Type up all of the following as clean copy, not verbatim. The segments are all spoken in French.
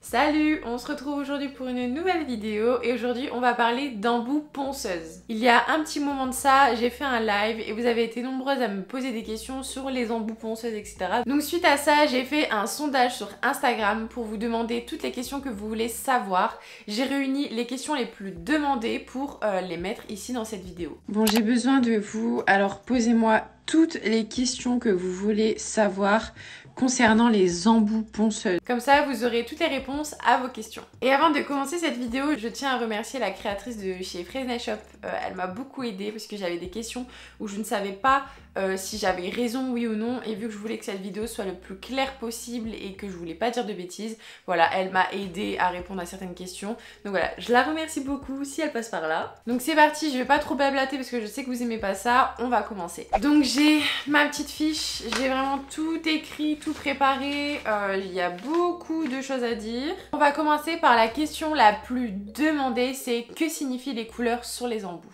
Salut, on se retrouve aujourd'hui pour une nouvelle vidéo et aujourd'hui on va parler d'embout ponceuse. Il y a un petit moment de ça, j'ai fait un live et vous avez été nombreuses à me poser des questions sur les embouts ponceuses, etc. Donc suite à ça, j'ai fait un sondage sur Instagram pour vous demander toutes les questions que vous voulez savoir. J'ai réuni les questions les plus demandées pour les mettre ici dans cette vidéo. Bon, j'ai besoin de vous, alors posez-moi toutes les questions que vous voulez savoir concernant les embouts ponceuses. Comme ça, vous aurez toutes les réponses à vos questions. Et avant de commencer cette vidéo, je tiens à remercier la créatrice de chez Fresnel Shop. Elle m'a beaucoup aidée parce que j'avais des questions où je ne savais pas si j'avais raison, oui ou non. Et vu que je voulais que cette vidéo soit le plus claire possible et que je voulais pas dire de bêtises, voilà, elle m'a aidée à répondre à certaines questions. Donc voilà, je la remercie beaucoup si elle passe par là. Donc c'est parti, je vais pas trop blablater parce que je sais que vous aimez pas ça. On va commencer. Donc j'ai ma petite fiche, j'ai vraiment tout écrit, tout préparé. Il y a beaucoup de choses à dire. On va commencer par la question la plus demandée, c'est que signifient les couleurs sur les embouts?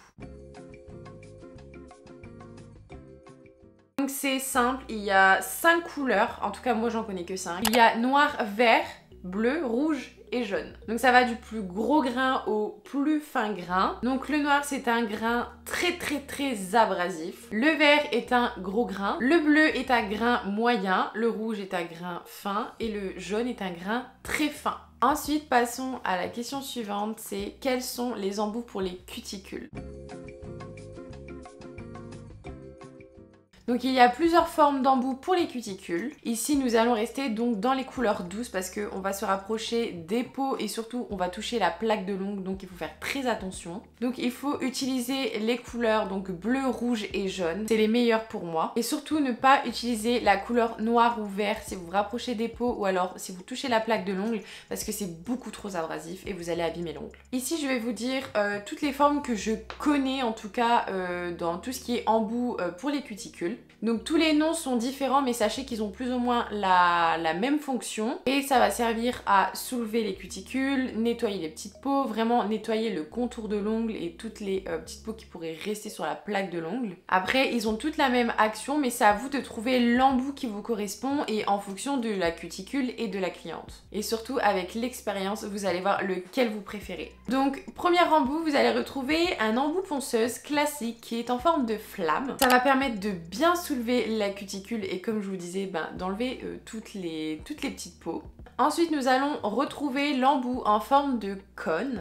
Donc c'est simple, il y a 5 couleurs, en tout cas moi j'en connais que 5. Il y a noir, vert, bleu, rouge et jaune. Donc ça va du plus gros grain au plus fin grain. Donc le noir c'est un grain très abrasif. Le vert est un gros grain. Le bleu est un grain moyen. Le rouge est un grain fin. Et le jaune est un grain très fin. Ensuite passons à la question suivante, c'est quels sont les embouts pour les cuticules? Donc il y a plusieurs formes d'embouts pour les cuticules. Ici nous allons rester donc dans les couleurs douces parce qu'on va se rapprocher des peaux et surtout on va toucher la plaque de l'ongle, donc il faut faire très attention. Donc il faut utiliser les couleurs donc bleu, rouge et jaune, c'est les meilleurs pour moi. Et surtout ne pas utiliser la couleur noire ou vert si vous vous rapprochez des peaux ou alors si vous touchez la plaque de l'ongle parce que c'est beaucoup trop abrasif et vous allez abîmer l'ongle. Ici je vais vous dire toutes les formes que je connais en tout cas dans tout ce qui est embout pour les cuticules. Donc tous les noms sont différents mais sachez qu'ils ont plus ou moins la même fonction et ça va servir à soulever les cuticules, nettoyer les petites peaux, vraiment nettoyer le contour de l'ongle et toutes les petites peaux qui pourraient rester sur la plaque de l'ongle. Après ils ont toutes la même action mais c'est à vous de trouver l'embout qui vous correspond et en fonction de la cuticule et de la cliente. Et surtout avec l'expérience vous allez voir lequel vous préférez. Donc premier embout, vous allez retrouver un embout ponceuse classique qui est en forme de flamme. Ça va permettre de bien soulever la cuticule et comme je vous disais d'enlever toutes les petites peaux. Ensuite nous allons retrouver l'embout en forme de cône.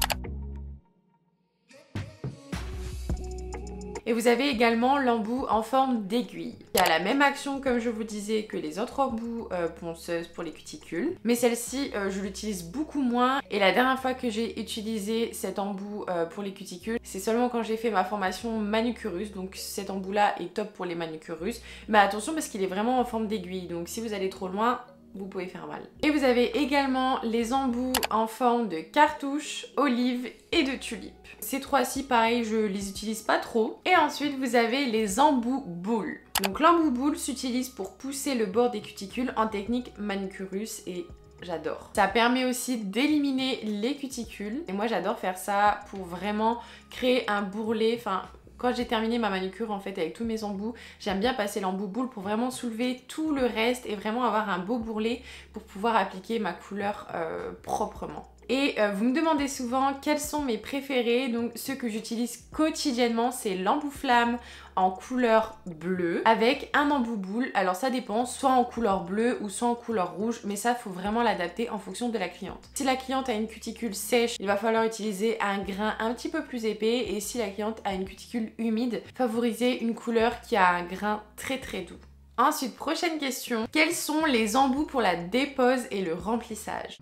Et vous avez également l'embout en forme d'aiguille. Il y a la même action comme je vous disais que les autres embouts ponceuses pour les cuticules. Mais celle-ci je l'utilise beaucoup moins. Et la dernière fois que j'ai utilisé cet embout pour les cuticules, c'est seulement quand j'ai fait ma formation manucurus. Donc cet embout là est top pour les manucurus. Mais attention parce qu'il est vraiment en forme d'aiguille. Donc si vous allez trop loin, vous pouvez faire mal. Et vous avez également les embouts en forme de cartouche, olive et de tulipe. Ces trois-ci, pareil, je les utilise pas trop. Et ensuite, vous avez les embouts boules. Donc l'embout boule s'utilise pour pousser le bord des cuticules en technique manucurus et j'adore. Ça permet aussi d'éliminer les cuticules. Et moi, j'adore faire ça pour vraiment créer un bourrelet, quand j'ai terminé ma manucure en fait avec tous mes embouts, j'aime bien passer l'embout boule pour vraiment soulever tout le reste et vraiment avoir un beau bourrelet pour pouvoir appliquer ma couleur proprement. Et vous me demandez souvent quels sont mes préférés, donc ceux que j'utilise quotidiennement c'est l'embout flamme en couleur bleue avec un embout boule, alors ça dépend, soit en couleur bleue ou soit en couleur rouge, mais ça faut vraiment l'adapter en fonction de la cliente. Si la cliente a une cuticule sèche, il va falloir utiliser un grain un petit peu plus épais et si la cliente a une cuticule humide, favoriser une couleur qui a un grain très doux. Ensuite, prochaine question, quels sont les embouts pour la dépose et le remplissage?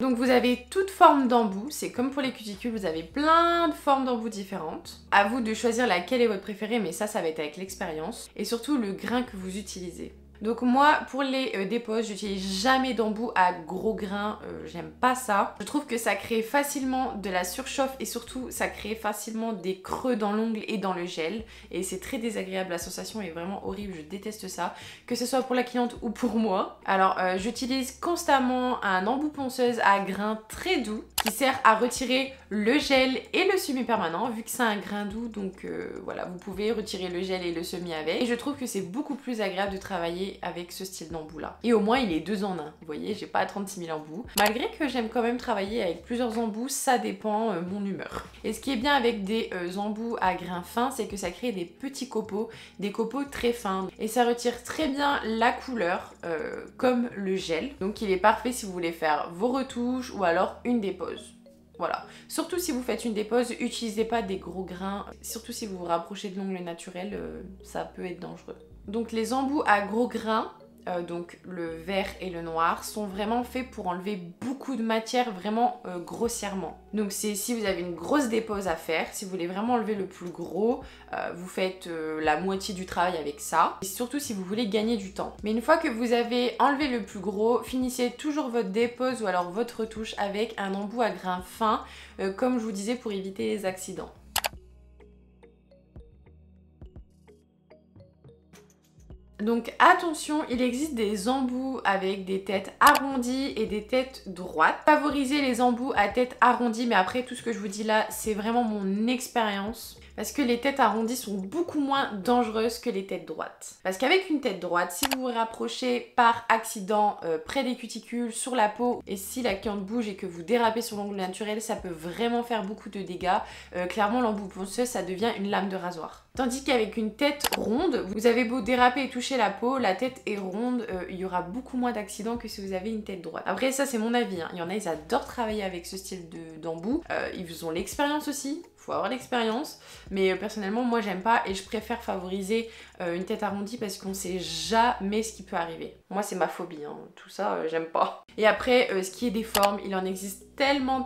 Donc vous avez toute forme d'embout, c'est comme pour les cuticules, vous avez plein de formes d'embouts différentes. À vous de choisir laquelle est votre préférée, mais ça va être avec l'expérience. Et surtout le grain que vous utilisez. Donc moi, pour les déposes, j'utilise jamais d'embout à gros grains, j'aime pas ça. Je trouve que ça crée facilement de la surchauffe et surtout ça crée facilement des creux dans l'ongle et dans le gel. Et c'est très désagréable, la sensation est vraiment horrible, je déteste ça. Que ce soit pour la cliente ou pour moi. Alors j'utilise constamment un embout ponceuse à grains très doux. qui sert à retirer le gel et le semi-permanent vu que c'est un grain doux, donc voilà, vous pouvez retirer le gel et le semi avec. Et je trouve que c'est beaucoup plus agréable de travailler avec ce style d'embout là. Et au moins il est 2 en 1, vous voyez, j'ai pas 36 000 embouts. Malgré que j'aime quand même travailler avec plusieurs embouts, ça dépend mon humeur. Et ce qui est bien avec des embouts à grains fins, c'est que ça crée des petits copeaux, des copeaux très fins. Et ça retire très bien la couleur, comme le gel. Donc il est parfait si vous voulez faire vos retouches ou alors une dépose. Voilà. Surtout si vous faites une dépose, n'utilisez pas des gros grains. Surtout si vous vous rapprochez de l'ongle naturel, ça peut être dangereux. Donc les embouts à gros grains, donc le vert et le noir, sont vraiment faits pour enlever beaucoup de matière vraiment grossièrement. Donc c'est si vous avez une grosse dépose à faire, si vous voulez vraiment enlever le plus gros, vous faites la moitié du travail avec ça. Et surtout si vous voulez gagner du temps. Mais une fois que vous avez enlevé le plus gros, finissez toujours votre dépose ou alors votre retouche avec un embout à grains fins, comme je vous disais, pour éviter les accidents. Donc attention, il existe des embouts avec des têtes arrondies et des têtes droites. Favorisez les embouts à tête arrondie, mais après tout ce que je vous dis là, c'est vraiment mon expérience. Parce que les têtes arrondies sont beaucoup moins dangereuses que les têtes droites. Parce qu'avec une tête droite, si vous vous rapprochez par accident près des cuticules, sur la peau, et si la cliente bouge et que vous dérapez sur l'ongle naturel, ça peut vraiment faire beaucoup de dégâts. Clairement, l'embout ponceuse, ça devient une lame de rasoir. Tandis qu'avec une tête ronde, vous avez beau déraper et toucher la peau, la tête est ronde, il y aura beaucoup moins d'accidents que si vous avez une tête droite. Après ça c'est mon avis, hein. Il y en a, ils adorent travailler avec ce style d'embout, ils ont l'expérience aussi, faut avoir l'expérience, mais personnellement moi j'aime pas et je préfère favoriser une tête arrondie parce qu'on sait jamais ce qui peut arriver. Moi c'est ma phobie, hein. Tout ça j'aime pas. Et après ce qui est des formes, il en existe tellement,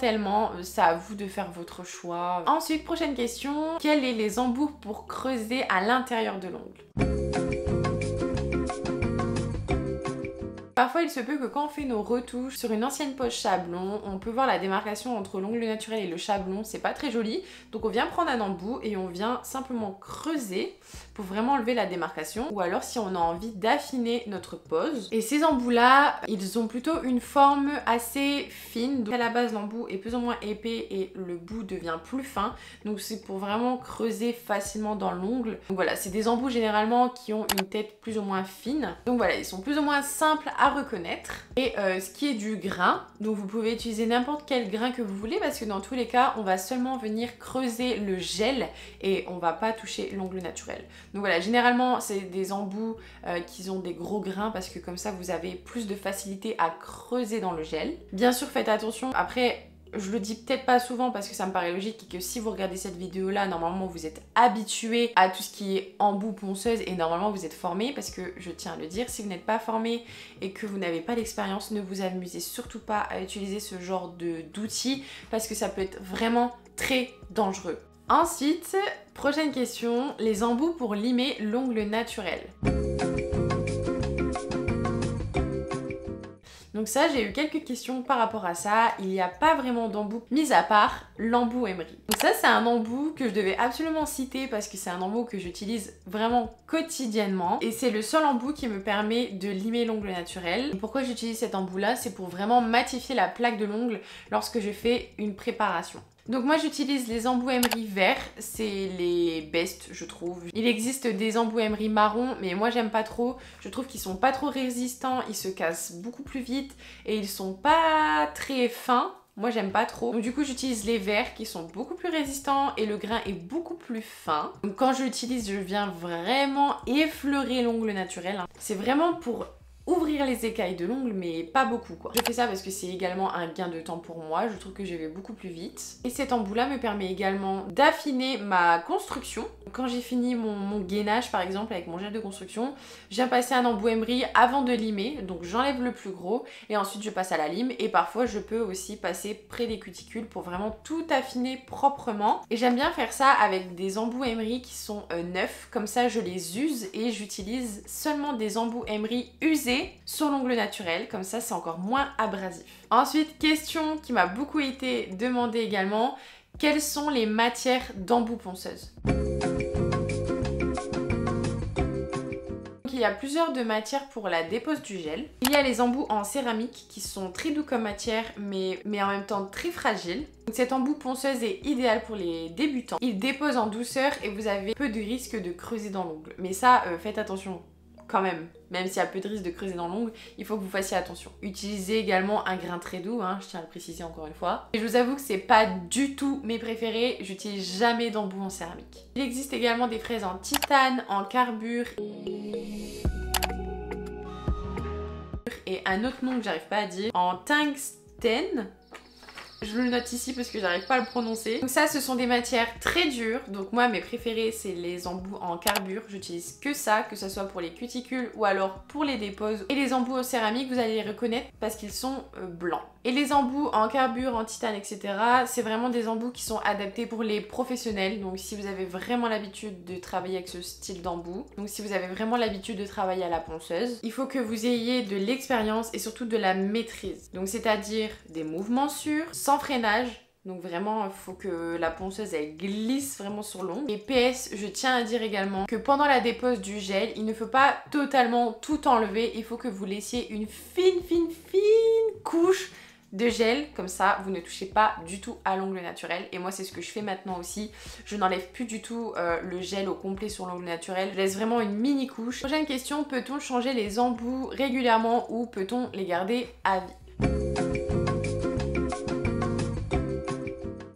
c'est à vous de faire votre choix. Ensuite, prochaine question, quels sont les embouts pour creuser à l'intérieur de l'ongle? Parfois, il se peut que quand on fait nos retouches sur une ancienne poche chablon, on peut voir la démarcation entre l'ongle naturel et le chablon, c'est pas très joli. Donc on vient prendre un embout et on vient simplement creuser pour vraiment enlever la démarcation. Ou alors si on a envie d'affiner notre pose. Et ces embouts-là, ils ont plutôt une forme assez fine. Donc à la base, l'embout est plus ou moins épais et le bout devient plus fin. Donc c'est pour vraiment creuser facilement dans l'ongle. Donc voilà, c'est des embouts généralement qui ont une tête plus ou moins fine. Donc voilà, ils sont plus ou moins simples à reconnaître. Et ce qui est du grain, donc vous pouvez utiliser n'importe quel grain que vous voulez parce que dans tous les cas on va seulement venir creuser le gel et on va pas toucher l'ongle naturel. Donc voilà, généralement c'est des embouts qui ont des gros grains parce que comme ça vous avez plus de facilité à creuser dans le gel. Bien sûr faites attention, après je le dis peut-être pas souvent parce que ça me paraît logique et que si vous regardez cette vidéo là, normalement vous êtes habitué à tout ce qui est embout ponceuse et normalement vous êtes formé parce que je tiens à le dire, si vous n'êtes pas formé et que vous n'avez pas l'expérience, ne vous amusez surtout pas à utiliser ce genre d'outils parce que ça peut être vraiment très dangereux. Ensuite, prochaine question, les embouts pour limer l'ongle naturel. Donc ça, j'ai eu quelques questions par rapport à ça. Il n'y a pas vraiment d'embout, mis à part l'embout emery. Donc ça, c'est un embout que je devais absolument citer parce que c'est un embout que j'utilise vraiment quotidiennement. Et c'est le seul embout qui me permet de limer l'ongle naturel. Et pourquoi j'utilise cet embout-là? C'est pour vraiment matifier la plaque de l'ongle lorsque je fais une préparation. Donc moi j'utilise les embouts emery verts, c'est les best je trouve. Il existe des embouts emery marron mais moi j'aime pas trop. Je trouve qu'ils sont pas trop résistants, ils se cassent beaucoup plus vite et ils sont pas très fins. Moi j'aime pas trop. Donc du coup j'utilise les verts qui sont beaucoup plus résistants et le grain est beaucoup plus fin. Donc quand je l'utilise je viens vraiment effleurer l'ongle naturel. C'est vraiment pour ouvrir les écailles de l'ongle mais pas beaucoup quoi. Je fais ça parce que c'est également un gain de temps pour moi, je trouve que je vais beaucoup plus vite. Et cet embout là me permet également d'affiner ma construction. Quand j'ai fini mon gainage par exemple avec mon gel de construction, je viens passer un embout emery avant de limer, donc j'enlève le plus gros et ensuite je passe à la lime et parfois je peux aussi passer près des cuticules pour vraiment tout affiner proprement. Et j'aime bien faire ça avec des embouts emery qui sont neufs, comme ça je les use et j'utilise seulement des embouts emery usés sur l'ongle naturel, comme ça c'est encore moins abrasif. Ensuite, question qui m'a beaucoup été demandée également, quelles sont les matières d'embout ponceuse? il y a plusieurs de matières pour la dépose du gel. Il y a les embouts en céramique qui sont très doux comme matière mais en même temps très fragiles. Donc cet embout ponceuse est idéal pour les débutants. Il dépose en douceur et vous avez peu de risque de creuser dans l'ongle. Mais ça, faites attention quand même. Même s'il y a peu de risque de creuser dans l'ongle, il faut que vous fassiez attention. Utilisez également un grain très doux, je tiens à le préciser encore une fois. Et je vous avoue que c'est pas du tout mes préférés, j'utilise jamais d'embout en céramique. Il existe également des fraises en titane, en carbure et un autre nom que j'arrive pas à dire, en tungstène. Je le note ici parce que j'arrive pas à le prononcer. Donc ça, ce sont des matières très dures. Donc moi, mes préférés, c'est les embouts en carbure. J'utilise que ça, que ce soit pour les cuticules ou alors pour les déposes. Et les embouts en céramique, vous allez les reconnaître parce qu'ils sont blancs. Et les embouts en carbure, en titane, etc., c'est vraiment des embouts qui sont adaptés pour les professionnels. Donc si vous avez vraiment l'habitude de travailler avec ce style d'embout, donc si vous avez vraiment l'habitude de travailler à la ponceuse, il faut que vous ayez de l'expérience et surtout de la maîtrise. Donc c'est-à-dire des mouvements sûrs, sans freinage. Donc vraiment, il faut que la ponceuse elle glisse vraiment sur l'ongle. Et PS, je tiens à dire également que pendant la dépose du gel, il ne faut pas totalement tout enlever. Il faut que vous laissiez une fine couche de gel, comme ça vous ne touchez pas du tout à l'ongle naturel. Et moi c'est ce que je fais maintenant aussi, je n'enlève plus du tout le gel au complet sur l'ongle naturel, je laisse vraiment une mini couche. Prochaine question, peut-on changer les embouts régulièrement ou peut-on les garder à vie?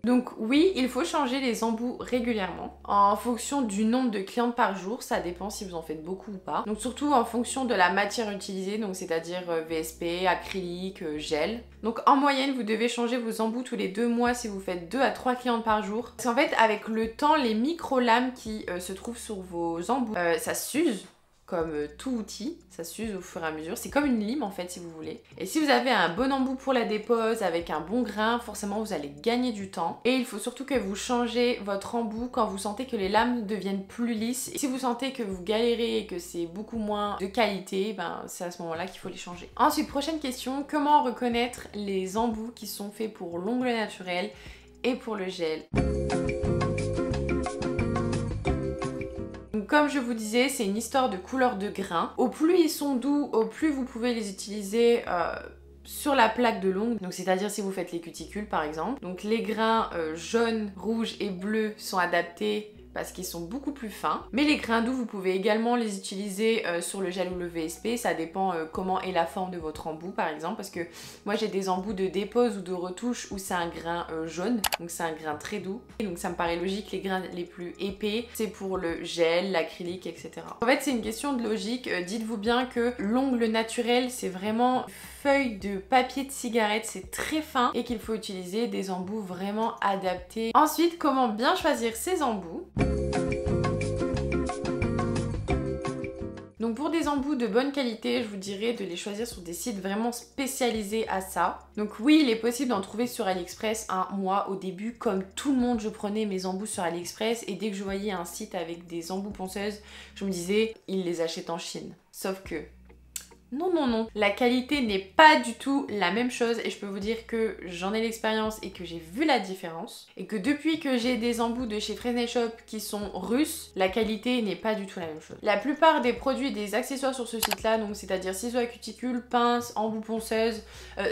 Donc oui, il faut changer les embouts régulièrement en fonction du nombre de clientes par jour, ça dépend si vous en faites beaucoup ou pas. Donc surtout en fonction de la matière utilisée, donc c'est-à-dire VSP, acrylique, gel. Donc en moyenne, vous devez changer vos embouts tous les 2 mois si vous faites 2 à 3 clientes par jour. Parce qu'en fait, avec le temps, les micro-lames qui se trouvent sur vos embouts, ça s'use. Comme tout outil, ça s'use au fur et à mesure. C'est comme une lime en fait si vous voulez. Et si vous avez un bon embout pour la dépose avec un bon grain, forcément vous allez gagner du temps. Et il faut surtout que vous changez votre embout quand vous sentez que les lames deviennent plus lisses. Et si vous sentez que vous galérez et que c'est beaucoup moins de qualité, c'est à ce moment-là qu'il faut les changer. Ensuite, prochaine question, comment reconnaître les embouts qui sont faits pour l'ongle naturel et pour le gel? Comme je vous disais, c'est une histoire de couleur de grain. Au plus ils sont doux, au plus vous pouvez les utiliser sur la plaque de l'ongle. Donc c'est-à-dire si vous faites les cuticules par exemple. Donc les grains jaunes, rouges et bleus sont adaptés parce qu'ils sont beaucoup plus fins. Mais les grains doux, vous pouvez également les utiliser sur le gel ou le VSP. Ça dépend comment est la forme de votre embout par exemple. Parce que moi j'ai des embouts de dépose ou de retouche où c'est un grain jaune. Donc c'est un grain très doux. Et donc ça me paraît logique, les grains les plus épais, c'est pour le gel, l'acrylique, etc. En fait c'est une question de logique. Dites-vous bien que l'ongle naturel c'est vraiment feuille de papier de cigarette, c'est très fin et qu'il faut utiliser des embouts vraiment adaptés. Ensuite, comment bien choisir ces embouts? Donc pour des embouts de bonne qualité, je vous dirais de les choisir sur des sites vraiment spécialisés à ça. Donc oui, il est possible d'en trouver sur AliExpress. Moi au début, comme tout le monde, je prenais mes embouts sur AliExpress et dès que je voyais un site avec des embouts ponceuses, je me disais, ils les achètent en Chine. Sauf que non, la qualité n'est pas du tout la même chose et je peux vous dire que j'en ai l'expérience et que j'ai vu la différence et que depuis que j'ai des embouts de chez Fresnel Shop qui sont russes, la qualité n'est pas du tout la même chose. La plupart des produits et des accessoires sur ce site là, donc c'est-à-dire ciseaux à cuticule, pinces, embouts ponceuses,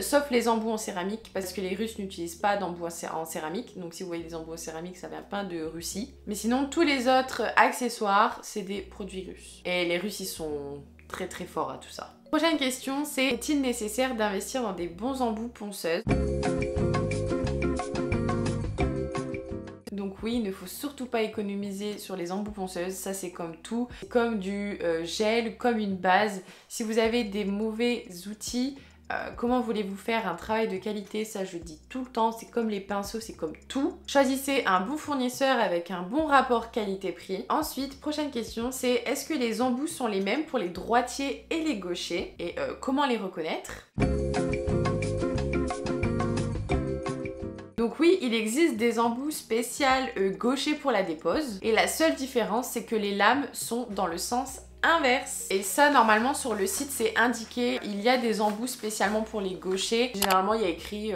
sauf les embouts en céramique parce que les Russes n'utilisent pas d'embouts en céramique, donc si vous voyez des embouts en céramique ça vient pas de Russie. Mais sinon tous les autres accessoires c'est des produits russes et les Russes ils sont très forts à tout ça. Prochaine question, c'est est-il nécessaire d'investir dans des bons embouts ponceuses? Donc oui, il ne faut surtout pas économiser sur les embouts ponceuses, ça c'est comme tout, c'est comme du gel, comme une base. Si vous avez des mauvais outils, comment voulez-vous faire un travail de qualité? Ça je dis tout le temps, c'est comme les pinceaux, c'est comme tout. Choisissez un bon fournisseur avec un bon rapport qualité-prix. Ensuite, prochaine question, c'est est-ce que les embouts sont les mêmes pour les droitiers et les gauchers? Et comment les reconnaître? Donc oui, il existe des embouts spéciaux gauchers pour la dépose. Et la seule différence, c'est que les lames sont dans le sens inverse. Et ça, normalement, sur le site, c'est indiqué. Il y a des embouts spécialement pour les gauchers. Généralement, il y a écrit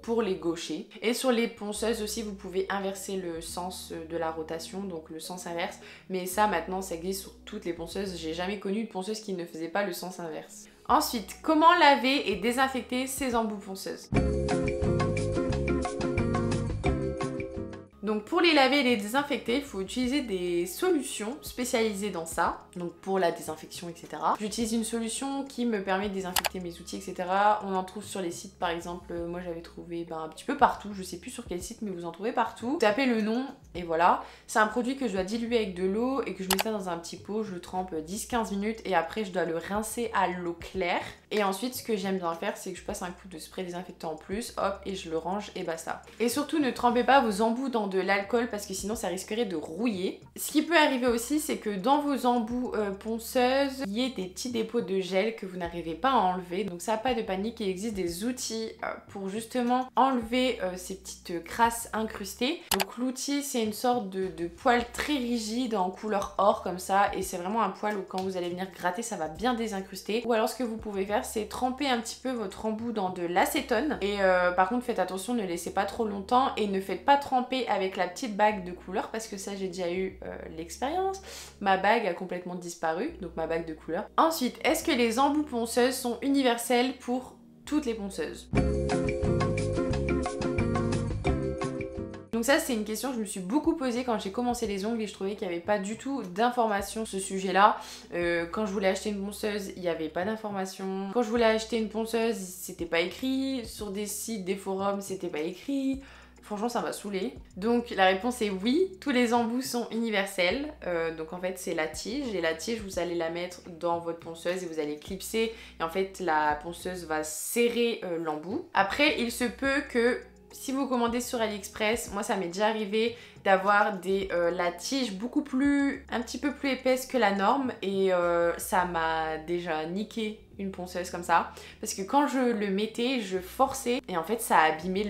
pour les gauchers. Et sur les ponceuses aussi, vous pouvez inverser le sens de la rotation, donc le sens inverse. Mais ça maintenant, ça existe sur toutes les ponceuses. J'ai jamais connu une ponceuse qui ne faisait pas le sens inverse. Ensuite, comment laver et désinfecter ces embouts ponceuses? Donc pour les laver et les désinfecter, il faut utiliser des solutions spécialisées dans ça, donc pour la désinfection, etc. J'utilise une solution qui me permet de désinfecter mes outils, etc. On en trouve sur les sites, par exemple, moi j'avais trouvé un petit peu partout, je sais plus sur quel site, mais vous en trouvez partout. Vous tapez le nom et voilà. C'est un produit que je dois diluer avec de l'eau et que je mets ça dans un petit pot, je le trempe 10-15 minutes et après je dois le rincer à l'eau claire. Et ensuite, ce que j'aime bien faire, c'est que je passe un coup de spray désinfectant en plus, hop, et je le range et basta. Et surtout, ne trempez pas vos embouts dans de l'alcool parce que sinon ça risquerait de rouiller. Ce qui peut arriver aussi, c'est que dans vos embouts ponceuses, il y ait des petits dépôts de gel que vous n'arrivez pas à enlever. Donc ça, pas de panique, il existe des outils pour justement enlever ces petites crasses incrustées. Donc l'outil, c'est une sorte de poil très rigide en couleur or comme ça, et c'est vraiment un poil où quand vous allez venir gratter, ça va bien désincruster. Ou alors ce que vous pouvez faire, c'est tremper un petit peu votre embout dans de l'acétone. Et par contre, faites attention, ne laissez pas trop longtemps et ne faites pas tremper avec la petite bague de couleur parce que ça, j'ai déjà eu l'expérience. Ma bague a complètement disparu, donc ma bague de couleur. Ensuite, est-ce que les embouts ponceuses sont universels pour toutes les ponceuses? Donc ça, c'est une question que je me suis beaucoup posée quand j'ai commencé les ongles et je trouvais qu'il n'y avait pas du tout d'informations sur ce sujet-là. Quand je voulais acheter une ponceuse, il n'y avait pas d'informations. Quand je voulais acheter une ponceuse, c'était pas écrit. Sur des sites, des forums, c'était pas écrit. Franchement, ça m'a saoulée. Donc la réponse est oui, tous les embouts sont universels. Donc en fait, c'est la tige. Et la tige, vous allez la mettre dans votre ponceuse et vous allez clipser. Et en fait, la ponceuse va serrer l'embout. Après, il se peut que si vous commandez sur AliExpress, moi ça m'est déjà arrivé d'avoir la tige un petit peu plus épaisse que la norme et ça m'a déjà niqué une ponceuse comme ça parce que quand je le mettais, je forçais et en fait ça a abîmé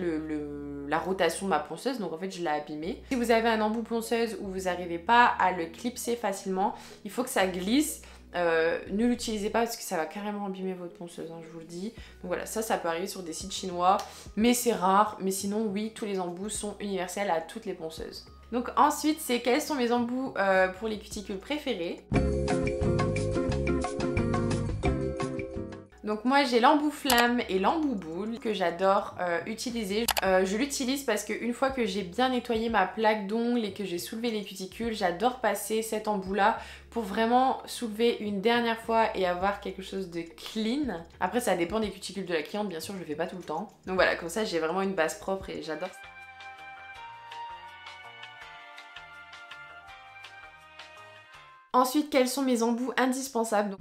la rotation de ma ponceuse, donc en fait je l'ai abîmé. Si vous avez un embout ponceuse où vous n'arrivez pas à le clipser facilement, il faut que ça glisse. Ne l'utilisez pas parce que ça va carrément abîmer votre ponceuse, hein, je vous le dis. Donc voilà, ça peut arriver sur des sites chinois, mais c'est rare. Mais sinon, oui, tous les embouts sont universels à toutes les ponceuses. Donc ensuite, c'est quels sont mes embouts pour les cuticules préférés. Donc moi j'ai l'embout flamme et l'embout boule que j'adore utiliser. Je l'utilise parce qu'une fois que j'ai bien nettoyé ma plaque d'ongles et que j'ai soulevé les cuticules, j'adore passer cet embout là pour vraiment soulever une dernière fois et avoir quelque chose de clean. Après ça dépend des cuticules de la cliente, bien sûr je le fais pas tout le temps. Donc voilà, comme ça j'ai vraiment une base propre et j'adore ça. Ensuite, quels sont mes embouts indispensables?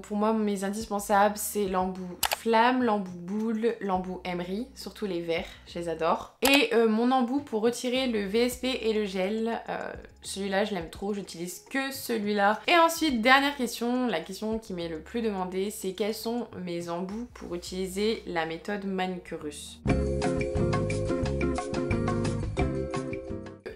Pour moi, mes indispensables, c'est l'embout flamme, l'embout boule, l'embout emery, surtout les verts, je les adore. Et mon embout pour retirer le VSP et le gel, celui-là je l'aime trop, j'utilise que celui-là. Et ensuite, dernière question, la question qui m'est le plus demandée, c'est quels sont mes embouts pour utiliser la méthode Manucurus.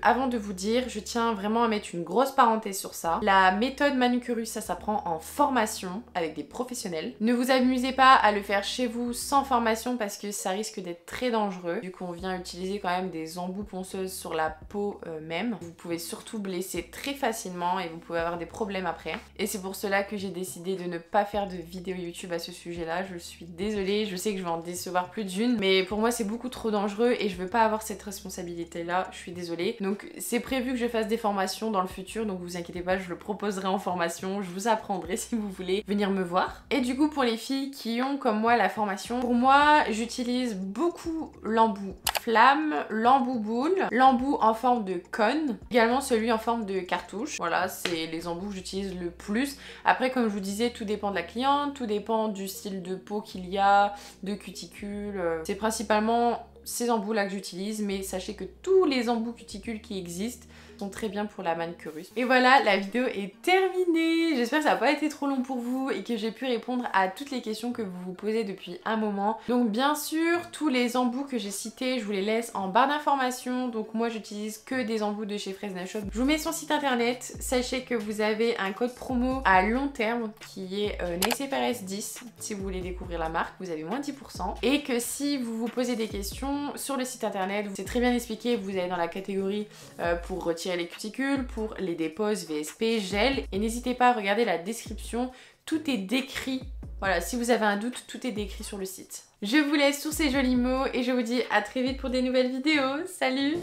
Avant de vous dire, je tiens vraiment à mettre une grosse parenthèse sur ça. La méthode Manucurus, ça s'apprend en formation avec des professionnels. Ne vous amusez pas à le faire chez vous sans formation parce que ça risque d'être très dangereux. Vu qu'on vient utiliser quand même des embouts ponceuses sur la peau même, vous pouvez surtout blesser très facilement et vous pouvez avoir des problèmes après. Et c'est pour cela que j'ai décidé de ne pas faire de vidéo YouTube à ce sujet-là. Je suis désolée, je sais que je vais en décevoir plus d'une, mais pour moi c'est beaucoup trop dangereux et je veux pas avoir cette responsabilité-là. Je suis désolée. Donc c'est prévu que je fasse des formations dans le futur, donc vous inquiétez pas, je le proposerai en formation, je vous apprendrai si vous voulez venir me voir. Et du coup pour les filles qui ont comme moi la formation, pour moi j'utilise beaucoup l'embout flamme, l'embout boule, l'embout en forme de cône, également celui en forme de cartouche. Voilà, c'est les embouts que j'utilise le plus. Après comme je vous disais, tout dépend de la cliente, tout dépend du style de peau qu'il y a, de cuticule. C'est principalement ces embouts là que j'utilise, mais sachez que tous les embouts cuticules qui existent, sont très bien pour la manucurus. Et voilà, la vidéo est terminée. J'espère que ça n'a pas été trop long pour vous et que j'ai pu répondre à toutes les questions que vous vous posez depuis un moment. Donc bien sûr, tous les embouts que j'ai cités, je vous les laisse en barre d'informations. Donc moi j'utilise que des embouts de chez Fresna Shop. Je vous mets son site internet. Sachez que vous avez un code promo à long terme qui est NacePRS10 si vous voulez découvrir la marque, vous avez moins 10%. Et que si vous vous posez des questions sur le site internet, c'est très bien expliqué, vous allez dans la catégorie pour retirer les cuticules, pour les déposes, VSP, gel. Et n'hésitez pas à regarder la description, tout est décrit. Voilà, si vous avez un doute, tout est décrit sur le site. Je vous laisse sur ces jolis mots et je vous dis à très vite pour des nouvelles vidéos. Salut!